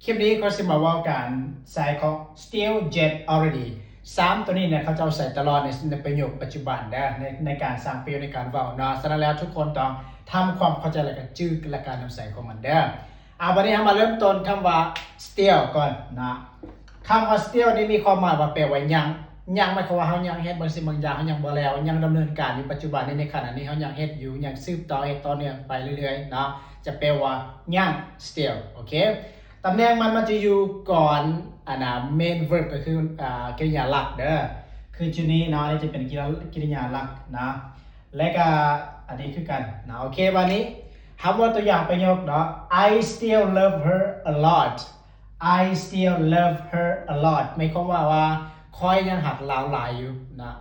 คลิปนี้เขาสิมาว่าการใส่ของ still jet already 3ตัวนี้เนี่ยเขาจะเอาใส่ตลอดในประโยคปัจจุบันได้ในการสร้างประโยชน์ในการเว้าเนาะฉะนั้นแล้วทุกคนต้องทำความเข้าใจและก็จื้อและการนำใส่ของมันเด้อวันนี้เรามาเริ่มต้นคำว่า still ก่อนนะคำว่า still นี่มีความหมายว่าแปลว่ายังหมายความว่าเฮายังเฮ็ดบางสิ่งบางอย่างเฮายังบ่แล้วยังดำเนินการอยู่ปัจจุบันในขณะนี้เฮายังเฮ็ดอยู่ยังสืบต่อเฮ็ดต่อเนื่องไปเรื่อยๆเนาะจะแปลว่ายัง still โอเคตำแหน่งมันจะอยู่ก่อนmain verb ก็คือกริยาหลักเด้อคือจุดนี้เนาะนี่จะเป็นกริยาหลักนะและก็อันนี้คือกันนะโอเควันนี้คำว่าตัวอย่างประโยคเนาะ I still love her a lot I still love her a lot หมายความว่าคอยยังหักหลาวหลายอยู่นะ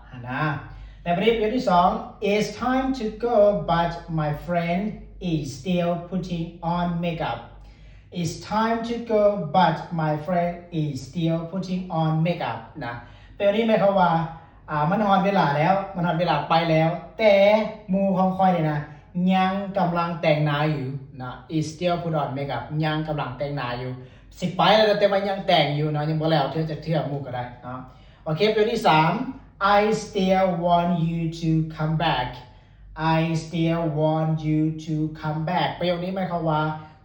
และประโยคที่2 It's time to go but my friend is still putting on makeup It's time to go but my friend is still putting on makeup นะแปลนี้หมายความว่ามันฮอดเวลาแล้วมันฮอดเวลาไปแล้วแต่หมู่ของคอยนี่นะยังกำลังแต่งหน้าอยู่นะ is still put on makeup ยังกำลังแต่งหน้าอยู่สิไปแล้วแต่ว่ายังแต่งอยู่เนาะยังบ่แล้วเทื่อจะเทื่อหมู่ก็ได้เนาะโอเคประโยคที่3 I still want you to come back I still want you to come back ประโยคนี้หมายความว่า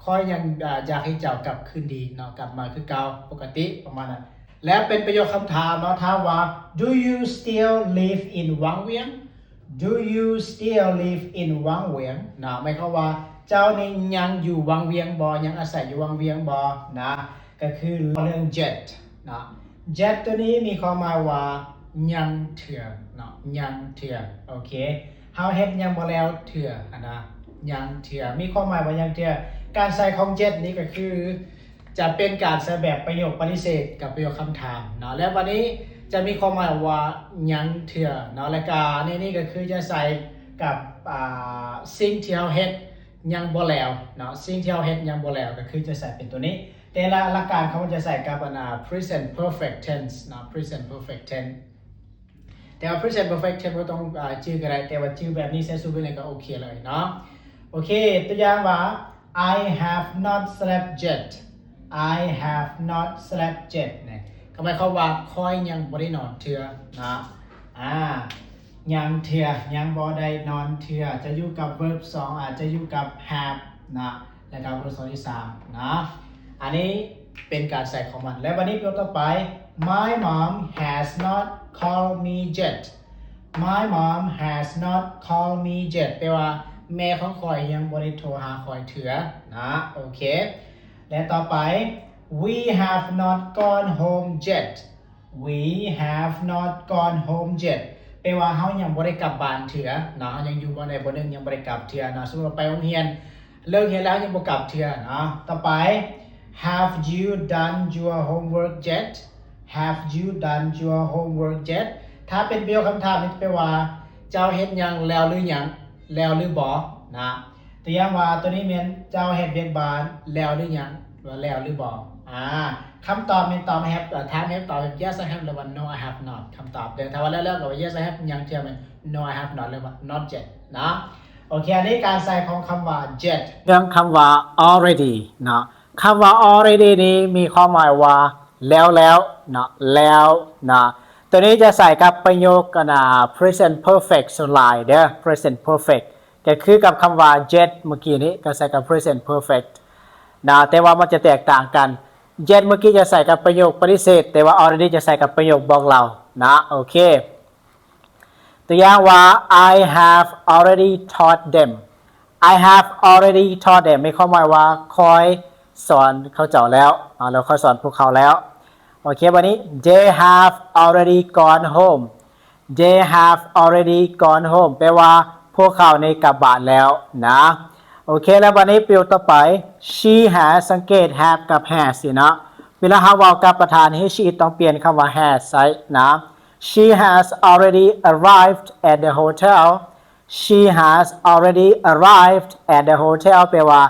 คอยยังอยากให้เจ้ากลับคืนดีเนาะกลับมาคือเก่าปกติประมาณนั้นและเป็นประโยคคำถามเนาะถามว่า Do you still live in วังเวียง Do you still live in วังเวียงนะหมายความว่าเจ้านี่ยังอยู่วังเวียงบ่ยังอาศัยอยู่วังเวียงบ่นะก็คือเรื่อง jet นะ jet ตัวนี้มีความหมายว่ายังเถื่อเนาะยังเถื่อโอเคเฮาเฮ็ดยังบ่แล้วเถื่อนะยังเถื่อมีความหมายว่ายังเถื่อการใส่ของ jet นี้ก็คือจะเป็นการใช้แบบประโยคปฏิเสธกับประโยคคำถามเนาะและวันนี้จะมีความหมายว่ายังเถื่อเนาะและการนี่ก็คือจะใส่กับสิ่งที่เฮาเฮ็ดยังบ่แล้วเนาะสิ่งที่เฮาเฮ็ดยังบ่แล้วก็คือจะใส่เป็นตัวนี้แต่ละหลักการเขาจะใส่กับpresent perfect tense เนาะ present perfect tense แต่ว่า present perfect tense บ่ต้องชื่อก็ได้แต่ว่าชื่อแบบนี้ใช้สู้กันเลยก็โอเคเลยเนาะโอเคตัวอย่างว่า I have not slept yet I have not slept yet นะก็หมายความว่าคอยยังบ่ได้นอนเทื่อนะยังเทื่อยังบ่ได้นอนเทื่อจะอยู่กับ verb 2อาจจะอยู่กับ have นะและกับ verb 2ที่3นะอันนี้เป็นการใส่ของมันและวันนี้ตัวต่อไป My mom has not called me yet My mom has not called me yet แปลว่าแม่ของคอยยังบ่ได้โทรหาคอยเทื่อนะโอเคและต่อไป We have not gone home yet We have not gone home yet แปลว่าเฮายังบ่ได้กลับบ้านเทื่อนะเฮายังอยู่บ่ได้บ่นึงยังบ่ได้กลับเทื่อนะสมมุติว่าไปโรงเรียนเลิกเรียนแล้วยังบ่กลับเทื่อนะต่อไป Have you done your homework yet Have you done your homework yet ถ้าเป็นประโยคคำถามนี่แปลว่าเจ้าเฮ็ดยังแล้วหรือยังแล้วหรือบ่นะตัวอย่างว่าตัวนี้แม่นเจ้าเฮ็ดเวียกบ้านแล้วหรือยังว่าแล้วหรือบ่คำตอบเป็นตอบ have ถาม have ตอบ yes I have หรือว่า no I have not คำตอบเดี๋ยวถ้าว่าแล้วก็ว่า yes I have ยังเทียม no I have not หรือว่า not yet นะโอเคอันนี้การใส่ของคำว่า jet เรื่องคำว่า already นะคำว่า already นี้มีความหมายว่าแล้วนะแล้วนะตัวนี้จะใส่กับประโยคpresent perfect ส่วนหลายเด้อ present perfect ก็คือกับคำว่า jet เมื่อกี้นี้ก็ใส่กับ present perfect นะแต่ว่ามันจะแตกต่างกัน jet เมื่อกี้จะใส่กับประโยคปฏิเสธแต่ว่า already จะใส่กับประโยคบอกเรานะโอเคตัวอย่างว่า I have already taught them I have already taught them ไม่ความหมายว่าคอยสอนเขาเจ้าแล้วแล้วค่อยสอนพวกเขาแล้วโอเควันนี้ they have already gone home they have already gone home แปลว่าพวกเขาในกลับบ้านแล้วนะโอเคแล้ววันนี้ประโยคต่อไป she has สังเกต have กับ has สินะเวลาเราเว้ากับประธานให้ she ต้องเปลี่ยนคำว่า has ใส่นะ she has already arrived at the hotel she has already arrived at the hotel แปลว่า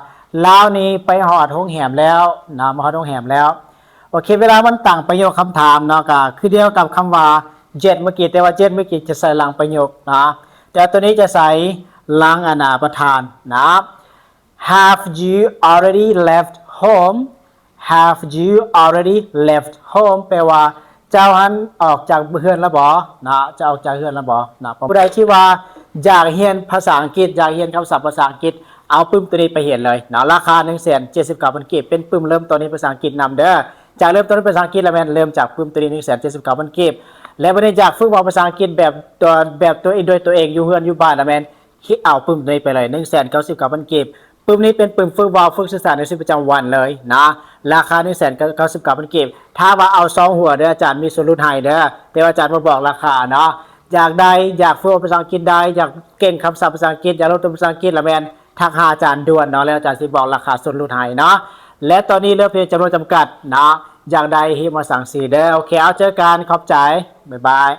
ลาวนี้ไปฮอดโรงแรมแล้วนะมาฮอดโรงแรมแล้วโอเคเวลามันตั้งประโยคคำถามเนาะก็คือเดียวกับคำว่า jet เมื่อกี้แต่ว่า jet เมื่อกี้จะใส่หลังประโยคนะแต่ตัวนี้จะใส่หลังประธานนะ Have you already left home have you already left home แปลว่าเจ้าหันออกจากเฮือนแล้วบ่นะจะออกจากเฮือนแล้วบ่นะผู้ใดที่ว่าอยากเรียนภาษาอังกฤษอยากเรียนคำศัพท์ภาษาอังกฤษเอาปึ้มตัวนี้ไปเห็นเลยนะราคา 179,000 กีบเป็นปึ้มเริ่มต้นในภาษาอังกฤษนำเด้อจากเริ่มต้นในภาษาอังกฤษแล้วแม่นเริ่มจากปึ้มตัวนี้ 179,000 กีบและบ่ได้อยากฝึกเว้าภาษาอังกฤษแบบตัวเองโดยตัวเองอยู่เฮือนอยู่บ้านนะแม่นคิดเอาปึ้มตัวนี้ไปเลย 199,000 กีบปึ้มนี้เป็นปึ้มฝึกเว้าฝึกสื่อสารในชีวิตประจำวันเลยนะราคา 199,000 กีบถ้าว่าเอา2หัวเด้ออาจารย์มีส่วนลดให้เด้อแต่ว่าอาจารย์บ่บอกราคาเนาะอยากได้อยากฝึกภาษาอังกฤษได้อยากเก่งคำศัพท์ภาษาอังกฤษอยากลดตัวภาษาอังกฤษละแม่นทักหาอาจารย์ด่วนเนาะแล้วอาจารย์สิบอกราคาส่วนลดให้เนาะและตอนนี้เหลือเพียงจำนวนจำกัดนะอยากได้ให้มาสั่งซื้อเด้อโอเคเอาเจอกันขอบใจบ๊ายบาย